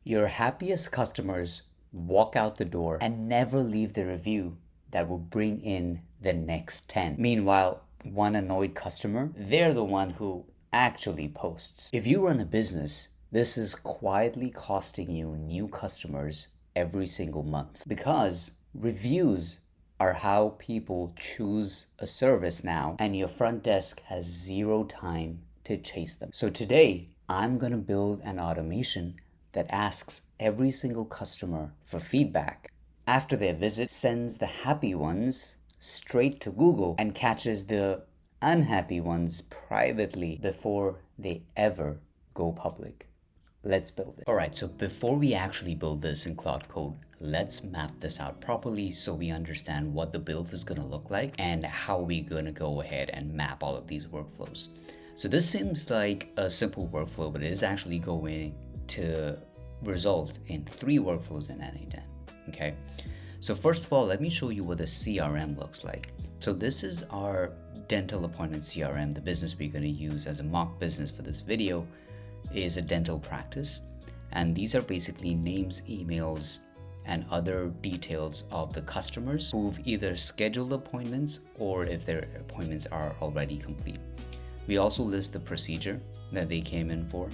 Your happiest customers walk out the door and never leave the review that will bring in the next 10. Meanwhile, one annoyed customer, they're the one who actually posts. If you run a business, this is quietly costing you new customers every single month, because reviews are how people choose a service now, and your front desk has zero time to chase them. So today, I'm gonna build an automation that asks every single customer for feedback. After their visit, sends the happy ones straight to Google and catches the unhappy ones privately before they ever go public. Let's build it. All right, so before we actually build this in Claude Code, let's map this out properly so we understand what the build is gonna look like and how we're gonna go ahead and map all of these workflows. So this seems like a simple workflow, but it is actually going to result in 3 workflows in N8N, okay? So first of all, let me show you what the CRM looks like. So this is our dental appointment CRM. The business we're gonna use as a mock business for this video is a dental practice. And these are basically names, emails, and other details of the customers who've either scheduled appointments or if their appointments are already complete. We also list the procedure that they came in for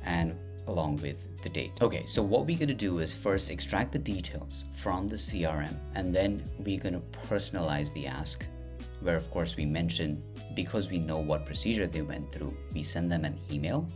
and along with the date. Okay, so what we're gonna do is first extract the details from the CRM, and then we're gonna personalize the ask, where of course we mention, because we know what procedure they went through, we send them an email,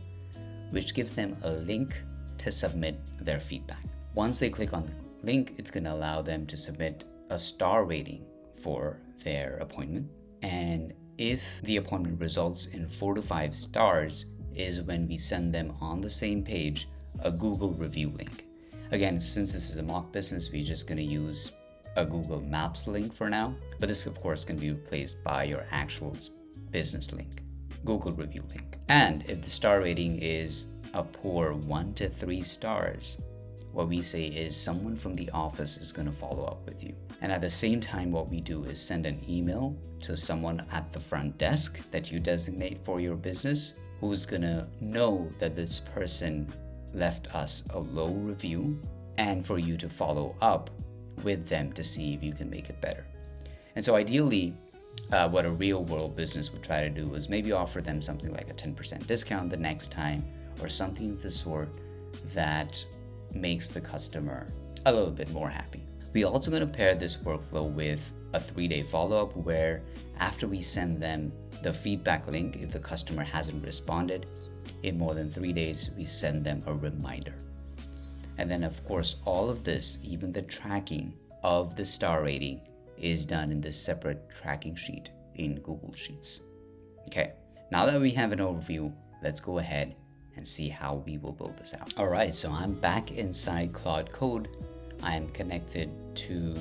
which gives them a link to submit their feedback. Once they click on the link, it's gonna allow them to submit a star rating for their appointment. And if the appointment results in 4 to 5 stars, is when we send them on the same page a Google review link. Again, since this is a mock business, we're just gonna use a Google Maps link for now, but this of course can be replaced by your actual business link, Google review link. And if the star rating is a poor 1 to 3 stars, what we say is someone from the office is gonna follow up with you. And at the same time, what we do is send an email to someone at the front desk that you designate for your business, who's gonna know that this person left us a low review, and for you to follow up with them to see if you can make it better. And so ideally, what a real world business would try to do is maybe offer them something like a 10% discount the next time, or something of the sort that makes the customer a little bit more happy. We're also gonna pair this workflow with a 3-day follow-up, where after we send them the feedback link, if the customer hasn't responded in more than 3 days, we send them a reminder. And then of course, all of this, even the tracking of the star rating, is done in this separate tracking sheet in Google Sheets. Okay, now that we have an overview, let's go ahead and see how we will build this out. All right, so I'm back inside Claude Code. I am connected to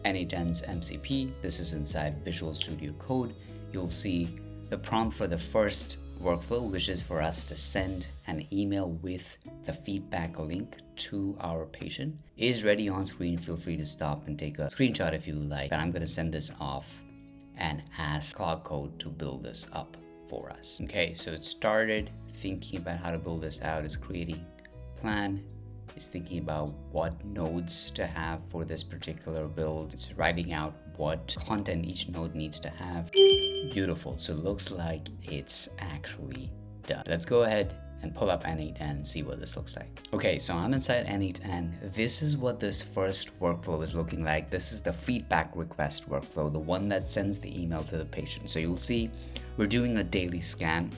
N8N's MCP. This is inside Visual Studio Code. You'll see the prompt for the first workflow, which is for us to send an email with the feedback link to our patient, is ready on screen. Feel free to stop and take a screenshot if you like. But I'm going to send this off and ask Claude Code to build this up for us. Okay, so it started thinking about how to build this out. It's creating a plan. It's thinking about what nodes to have for this particular build. It's writing out what content each node needs to have. Beautiful. So it looks like it's actually done. Let's go ahead and pull up N8N and see what this looks like. Okay, so I'm inside N8N. This is what this first workflow is looking like. This is the feedback request workflow, the one that sends the email to the patient. So you'll see we're doing a daily scan.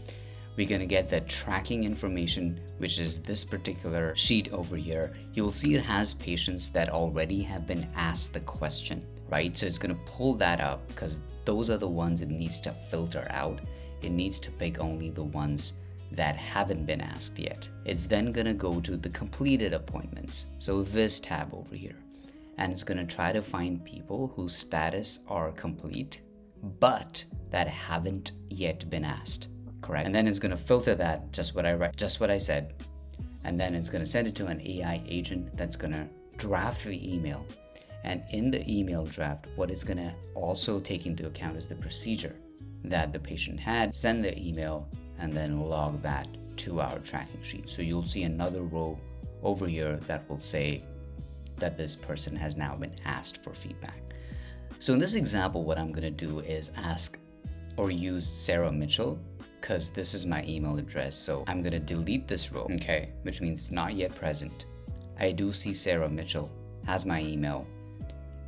We're gonna get the tracking information, which is this particular sheet over here. You'll see it has patients that already have been asked the question, right? So it's gonna pull that up because those are the ones it needs to filter out. It needs to pick only the ones that haven't been asked yet. It's then gonna go to the completed appointments. So this tab over here, and it's gonna try to find people whose status are complete, but that haven't yet been asked. Correct. And then it's going to filter that, just what I said. And then it's going to send it to an AI agent that's going to draft the email. And in the email draft, what it's going to also take into account is the procedure that the patient had, send the email, and then log that to our tracking sheet. So you'll see another row over here that will say that this person has now been asked for feedback. So in this example, what I'm going to do is ask or use Sarah Mitchell, because this is my email address. So I'm going to delete this row, okay, which means it's not yet present. I do see Sarah Mitchell has my email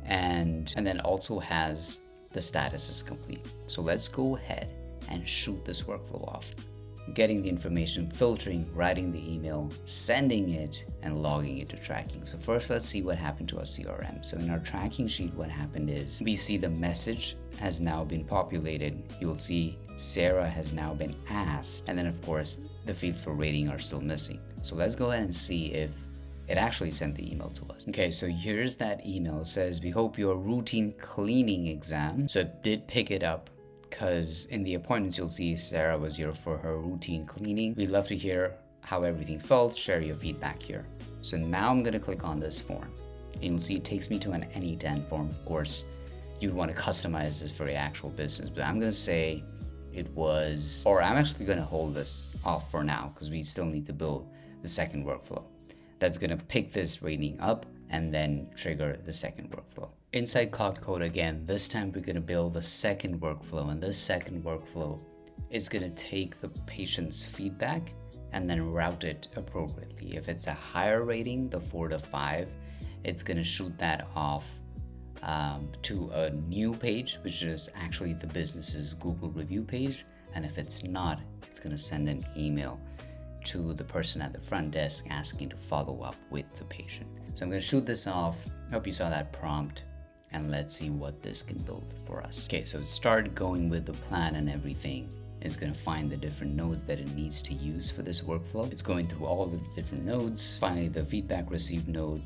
and then also has the status is complete. So let's go ahead and shoot this workflow off. Getting the information, filtering, writing the email, sending it, and logging it to tracking. So first, let's see what happened to our CRM. So in our tracking sheet, what happened is we see the message has now been populated. You'll see Sarah has now been asked. And then of course, the fields for rating are still missing. So let's go ahead and see if it actually sent the email to us. Okay, so here's that email. It says, we hope your routine cleaning exam. So it did pick it up, because in the appointments, you'll see Sarah was here for her routine cleaning. We'd love to hear how everything felt. Share your feedback here. So now I'm going to click on this form. And you'll see it takes me to an N8N form. Of course, you'd want to customize this for your actual business. But I'm going to say it was, or I'm actually going to hold this off for now because we still need to build the second workflow. That's going to pick this rating up and then trigger the second workflow. Inside Claude Code again, this time we're going to build the second workflow, and this second workflow is going to take the patient's feedback and then route it appropriately. If it's a higher rating, the 4 to 5, it's going to shoot that off to a new page, which is actually the business's Google review page. And if it's not, it's going to send an email to the person at the front desk asking to follow up with the patient. So I'm going to shoot this off. Hope you saw that prompt, and let's see what this can build for us. Okay, so it started going with the plan and everything. It's going to find the different nodes that it needs to use for this workflow. It's going through all the different nodes. Finally, the feedback received node.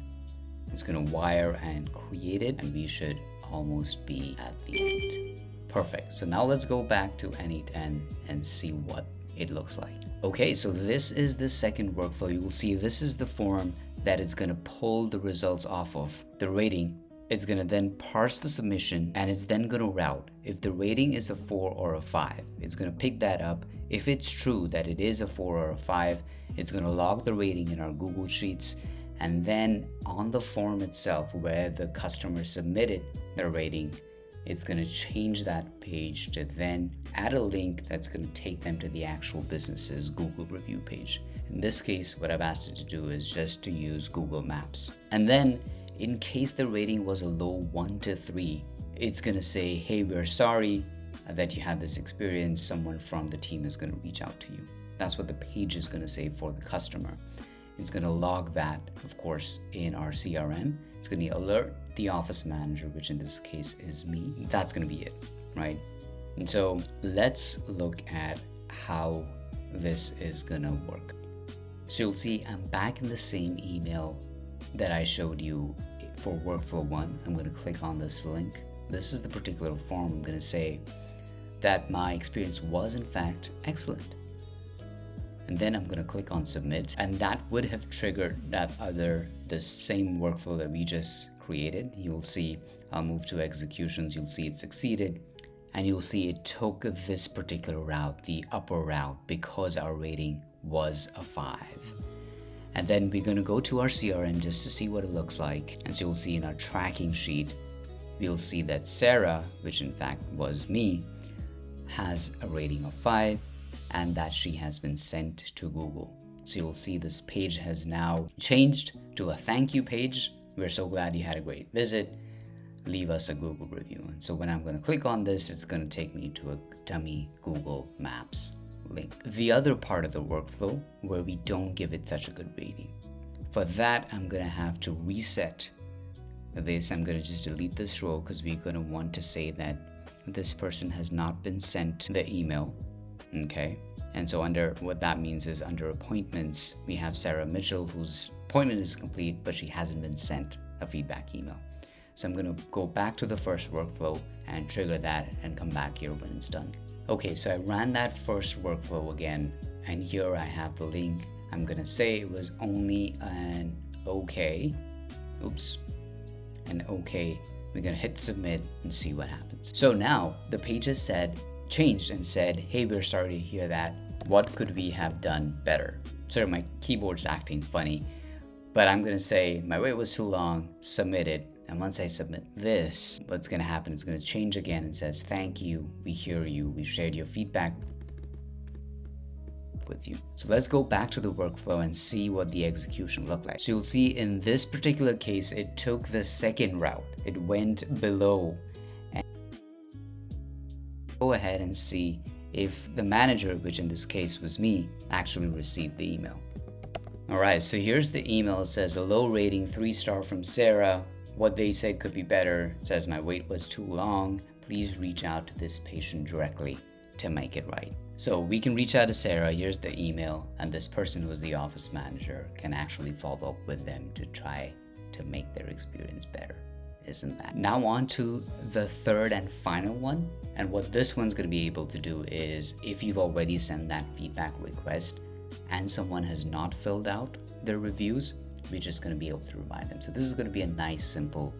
It's going to wire and create it, and we should almost be at the end. Perfect. So now let's go back to N8N and see what it looks like. Okay, so this is the second workflow. You will see this is the form that it's going to pull the results off of. The rating, it's going to then parse the submission, and it's then going to route. If the rating is a 4 or a 5, it's going to pick that up. If it's true that it is a 4 or a 5, it's going to log the rating in our Google Sheets, and then on the form itself where the customer submitted their rating, it's going to change that page to then add a link that's going to take them to the actual business's Google review page. In this case, what I've asked it to do is just to use Google Maps. And then in case the rating was a low 1 to 3, it's going to say, hey, we're sorry that you had this experience. Someone from the team is going to reach out to you. That's what the page is going to say for the customer. It's going to log that, of course, in our CRM. It's going to alert the office manager, which in this case is me. That's going to be it, right? And so let's look at how this is going to work. So you'll see I'm back in the same email that I showed you for workflow 1. I'm going to click on this link. This is the particular form. I'm going to say that my experience was in fact excellent. And then I'm going to click on submit, and that would have triggered the same workflow that we just created. You'll see I'll move to executions. You'll see it succeeded, and you'll see it took this particular route, the upper route, because our rating was a 5. And then we're going to go to our CRM just to see what it looks like. And so you'll see in our tracking sheet, we'll see that Sarah, which in fact was me, has a rating of 5, and that she has been sent to Google. So you'll see this page has now changed to a thank you page. We're so glad you had a great visit. Leave us a Google review. And so when I'm going to click on this, it's going to take me to a dummy Google Maps link. The other part of the workflow where we don't give it such a good rating. For that, I'm going to have to reset this. I'm going to just delete this row because we're going to want to say that this person has not been sent the email. Okay, and so under what that means is under appointments, we have Sarah Mitchell, whose appointment is complete, but she hasn't been sent a feedback email. So I'm going to go back to the first workflow and trigger that and come back here when it's done. Okay, so I ran that first workflow again, and here I have the link. I'm going to say it was only an okay. An okay. We're going to hit submit and see what happens. So now the page has changed and said, hey, we're sorry to hear that. What could we have done better? Sorry, my keyboard's acting funny. But I'm gonna say my wait was too long, submit it. And once I submit this, what's gonna happen? It's gonna change again and says, thank you, we hear you, we shared your feedback with you. So let's go back to the workflow and see what the execution looked like. So you'll see in this particular case, it took the second route. It went below. And go ahead and see if the manager, which in this case was me, actually received the email. All right, so here's the email. It says a low rating, 3-star from Sarah. What they said could be better. It says my wait was too long. Please reach out to this patient directly to make it right. So we can reach out to Sarah. Here's the email, and this person who is the office manager can actually follow up with them to try to make their experience better. Isn't that? Now on to the third and final one. And what this one's going to be able to do is, if you've already sent that feedback request and someone has not filled out their reviews, we're just going to be able to remind them. So this is going to be a nice, simple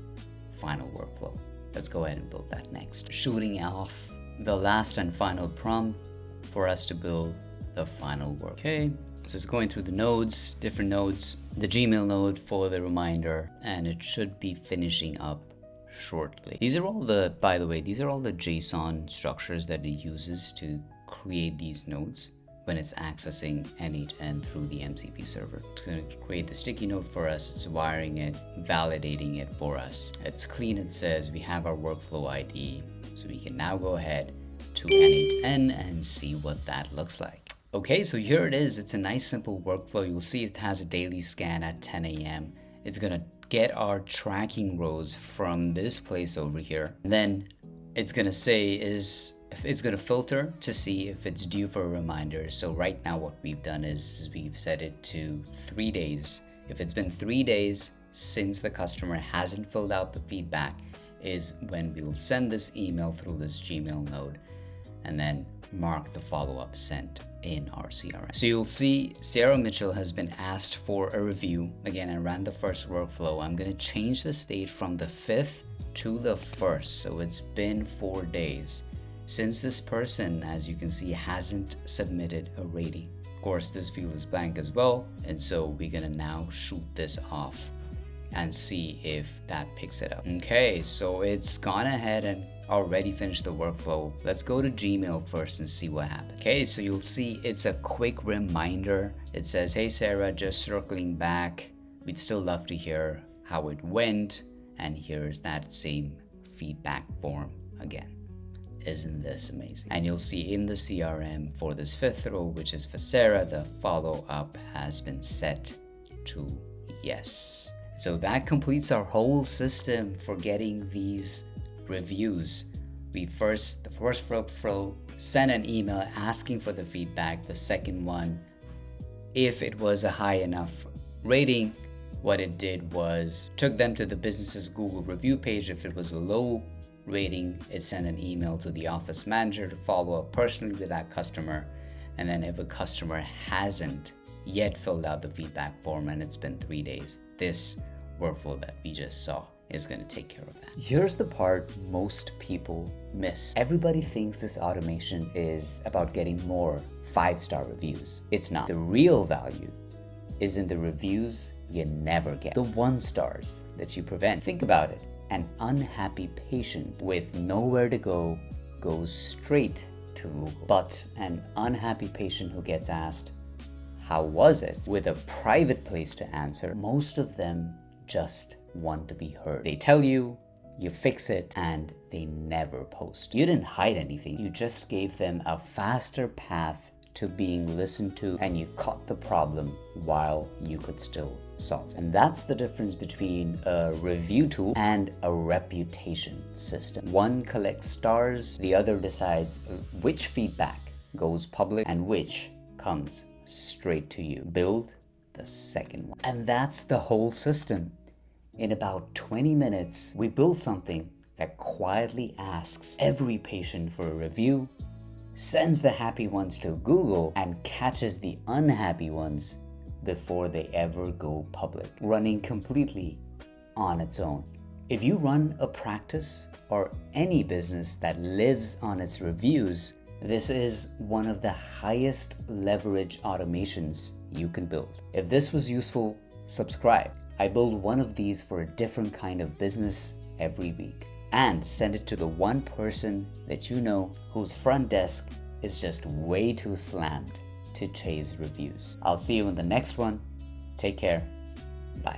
final workflow. Let's go ahead and build that next. Shooting off the last and final prompt for us to build the final work. Okay, so it's going through the nodes, different nodes, the Gmail node for the reminder, and it should be finishing up shortly. These are all the, by the way, these are all the JSON structures that it uses to create these nodes when it's accessing N8N through the MCP server. It's going to create the sticky note for us. It's wiring it, validating it for us. It's clean. It says we have our workflow ID. So we can now go ahead to N8N and see what that looks like. Okay, so here it is. It's a nice simple workflow. You'll see it has a daily scan at 10 a.m. It's going to get our tracking rows from this place over here. And then it's going to say if it's going to filter to see if it's due for a reminder. So right now what we've done is we've set it to 3 days. If it's been 3 days since the customer hasn't filled out the feedback, is when we'll send this email through this Gmail node and then mark the follow-up sent in our CRM. So you'll see Sarah Mitchell has been asked for a review. Again, I ran the first workflow. I'm going to change the state from the 5th to the 1st. So it's been 4 days since this person, as you can see, hasn't submitted a rating. Of course, this field is blank as well. And so we're going to now shoot this off and see if that picks it up. Okay, so it's gone ahead and already finished the workflow. Let's go to Gmail first and see what happens. Okay, so you'll see it's a quick reminder. It says, hey Sarah, just circling back. We'd still love to hear how it went. And here's that same feedback form again. Isn't this amazing? And you'll see in the CRM for this 5th row, which is for Sarah, the follow-up has been set to yes. So that completes our whole system for getting these reviews. The first workflow sent an email asking for the feedback. The second one, if it was a high enough rating, what it did was took them to the business's Google review page. If it was a low rating, it sent an email to the office manager to follow up personally with that customer. And then if a customer hasn't yet filled out the feedback form and it's been 3 days, this workflow that we just saw is going to take care of that. Here's the part most people miss. Everybody thinks this automation is about getting more 5-star reviews. It's not. The real value is in the reviews you never get. The 1 stars that you prevent. Think about it. An unhappy patient with nowhere to go goes straight to Google. But an unhappy patient who gets asked, how was it? With a private place to answer, most of them just want to be heard. They tell you, you fix it, and they never post. You didn't hide anything. You just gave them a faster path to being listened to, and you caught the problem while you could still solve it. And that's the difference between a review tool and a reputation system. One collects stars, the other decides which feedback goes public and which comes straight to you. Build the second one. And that's the whole system. In about 20 minutes, we build something that quietly asks every patient for a review, sends the happy ones to Google, and catches the unhappy ones before they ever go public, running completely on its own. If you run a practice or any business that lives on its reviews, this is one of the highest leverage automations you can build. If this was useful, subscribe. I build one of these for a different kind of business every week. And send it to the one person that you know whose front desk is just way too slammed to chase reviews. I'll see you in the next one. Take care.